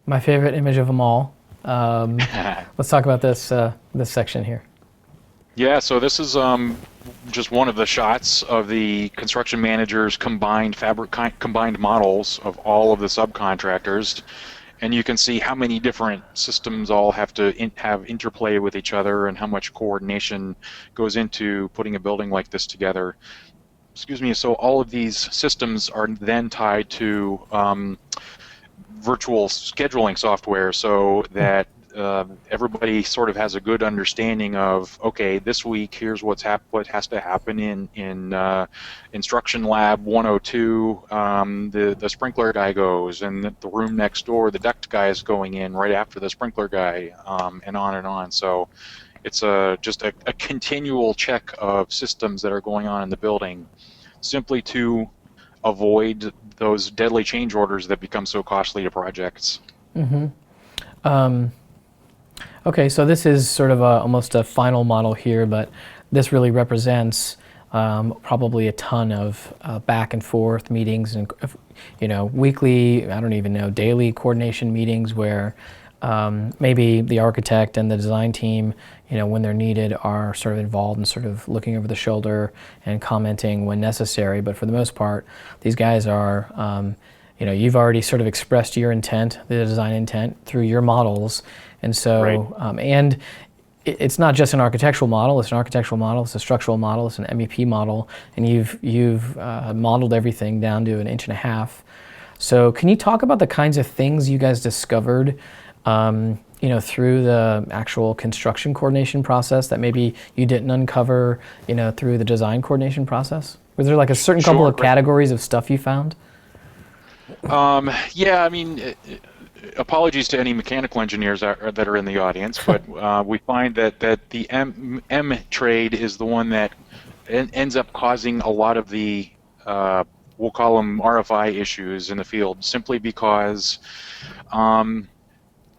My favorite image of them all. Let's talk about this section here. Yeah, so this is just one of the shots of the construction manager's combined models of all of the subcontractors, and you can see how many different systems all have to have interplay with each other and how much coordination goes into putting a building like this together. Excuse me. So all of these systems are then tied to virtual scheduling software so that everybody sort of has a good understanding of, okay, this week here's what has to happen in instruction lab 102. The sprinkler guy goes, and the room next door, the duct guy is going in right after the sprinkler guy, and on and on. So it's just a continual check of systems that are going on in the building, simply to avoid those deadly change orders that become so costly to projects. Mm-hmm. Okay, so this is sort of almost a final model here, but this really represents probably a ton of back and forth meetings and weekly, I don't even know, daily coordination meetings where maybe the architect and the design team, when they're needed, are sort of involved in sort of looking over the shoulder and commenting when necessary. But for the most part, these guys are, you've already sort of expressed your intent, the design intent, through your models. And so, Right. And it's not just an architectural model, it's an architectural model, it's a structural model, it's an MEP model, and you've modeled everything down to 1.5 inches. So can you talk about the kinds of things you guys discovered through the actual construction coordination process that maybe you didn't uncover, through the design coordination process? Was there like a certain couple Sure. of categories of stuff you found? Yeah, I mean, apologies to any mechanical engineers that are in the audience, but we find that the M trade is the one that ends up causing a lot of the, we'll call them RFI issues in the field, simply because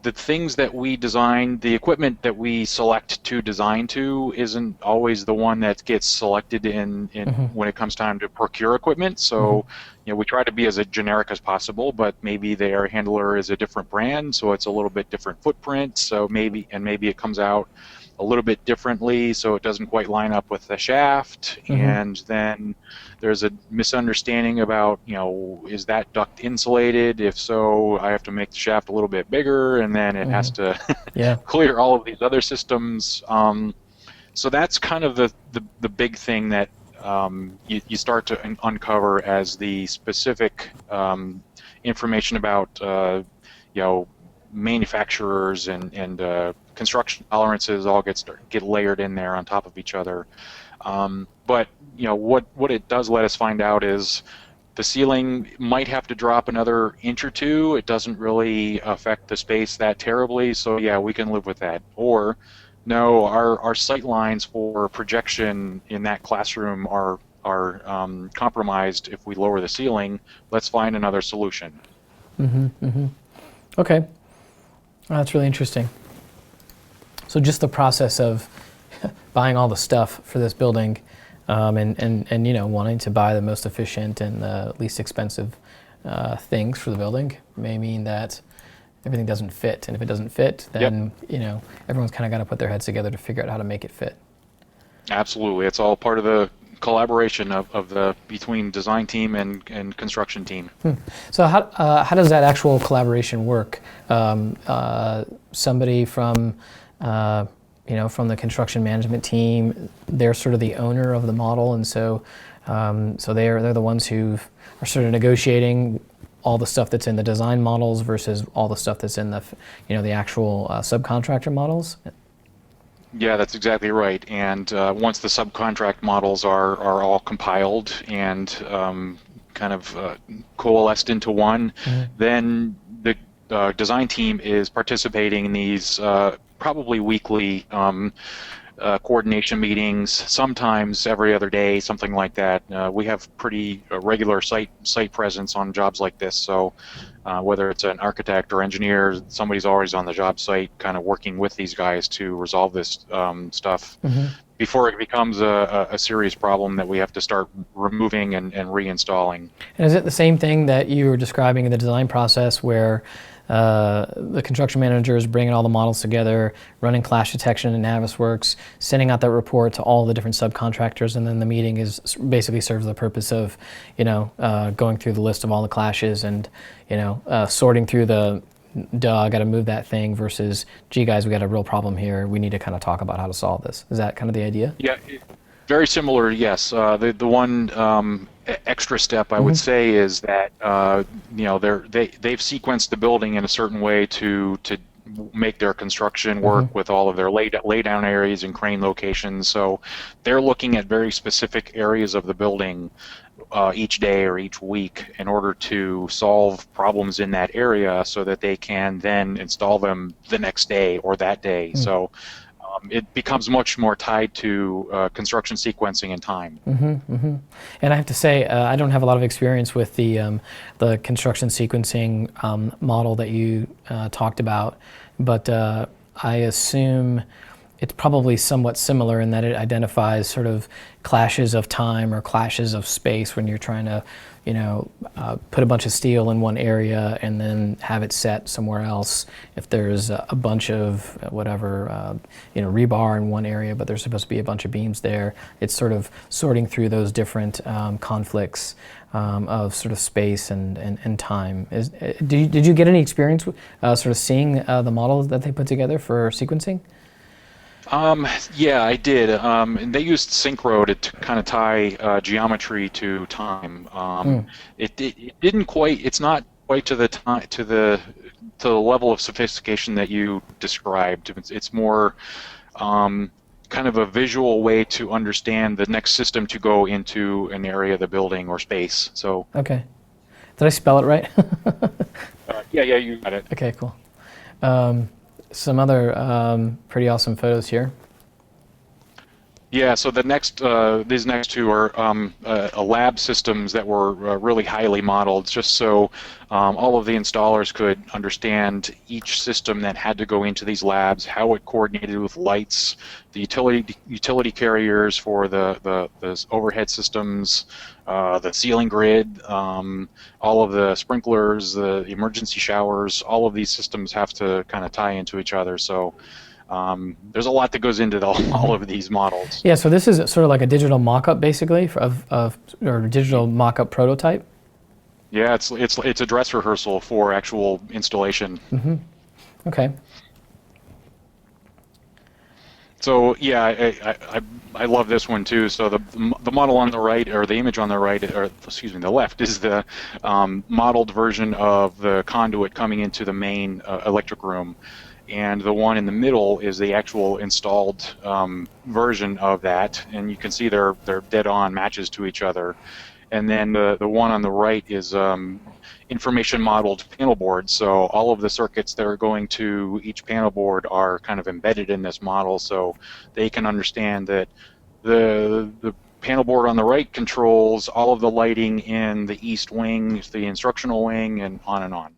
the things that we design, the equipment that we select to design to, isn't always the one that gets selected in Mm-hmm. when it comes time to procure equipment. So, we try to be as generic as possible, but maybe the air handler is a different brand, so it's a little bit different footprint. So maybe it comes out a little bit differently, so it doesn't quite line up with the shaft. Mm-hmm. And then there's a misunderstanding about, is that duct insulated? If so, I have to make the shaft a little bit bigger, and then it has to Yeah. clear all of these other systems. So that's kind of the big thing that you start to uncover as the specific information about manufacturers and construction tolerances all get layered in there on top of each other. But what it does let us find out is the ceiling might have to drop another inch or two. It doesn't really affect the space that terribly, so yeah, we can live with that. Or no, our sight lines for projection in that classroom are compromised if we lower the ceiling. Let's find another solution. Mm-hmm. Mm-hmm. Okay. That's really interesting. So just the process of buying all the stuff for this building, and wanting to buy the most efficient and the least expensive things for the building may mean that everything doesn't fit. And if it doesn't fit, then everyone's kind of got to put their heads together to figure out how to make it fit. Absolutely, it's all part of the collaboration of the between design team and construction team. So how does that actual collaboration work? Somebody from from the construction management team, they're sort of the owner of the model, and so they're the ones who are sort of negotiating all the stuff that's in the design models versus all the stuff that's in the the actual subcontractor models. Yeah, that's exactly right. And once the subcontract models are all compiled and kind of coalesced into one, then the design team is participating in these probably weekly coordination meetings, sometimes every other day, something like that. We have pretty regular site presence on jobs like this, so whether it's an architect or engineer, somebody's always on the job site kind of working with these guys to resolve this stuff. before it becomes a serious problem that we have to start removing and reinstalling. And is it the same thing that you were describing in the design process where the construction manager is bringing all the models together, running clash detection in Navisworks, sending out that report to all the different subcontractors, and then the meeting is basically serves the purpose of, going through the list of all the clashes and, sorting through the, duh, I got to move that thing versus, gee guys, we got a real problem here. We need to kind of talk about how to solve this. Is that kind of the idea? Yeah, very similar. Yes. The one extra step I would say is that they've sequenced the building in a certain way to make their construction work with all of their laydown areas and crane locations. So they're looking at very specific areas of the building each day or each week in order to solve problems in that area so that they can then install them the next day or that day. So it becomes much more tied to construction sequencing and time. And I have to say, I don't have a lot of experience with the construction sequencing model that you talked about, but I assume it's probably somewhat similar in that it identifies sort of clashes of time or clashes of space when you're trying to, put a bunch of steel in one area and then have it set somewhere else. If there's a bunch of whatever, rebar in one area, but there's supposed to be a bunch of beams there, it's sort of sorting through those different conflicts of sort of space and time. Did you get any experience sort of seeing the models that they put together for sequencing? Yeah, I did. And they used Synchro to kind of tie geometry to time. It didn't quite. It's not quite to the time to the level of sophistication that you described. It's more kind of a visual way to understand the next system to go into an area of the building or space. So. Okay. Did I spell it right? Yeah, you got it. Okay, cool. Some other pretty awesome photos here. Yeah, so these next two are lab systems that were really highly modeled, just so all of the installers could understand each system that had to go into these labs, how it coordinated with lights, the utility carriers for the overhead systems, the ceiling grid, all of the sprinklers, the emergency showers. All of these systems have to kind of tie into each other. So. There's a lot that goes into all of these models. Yeah, so this is sort of like a digital mock-up, basically, or a digital mock-up prototype. Yeah, it's a dress rehearsal for actual installation. Okay. So yeah, I love this one too. So the model on the right, or the image on the right, or excuse me, the left, is the modeled version of the conduit coming into the main electric room. And the one in the middle is the actual installed version of that, and you can see they're dead-on matches to each other. And then the one on the right is information modeled panel board. So all of the circuits that are going to each panel board are kind of embedded in this model, so they can understand that the panel board on the right controls all of the lighting in the east wing, the instructional wing, and on and on.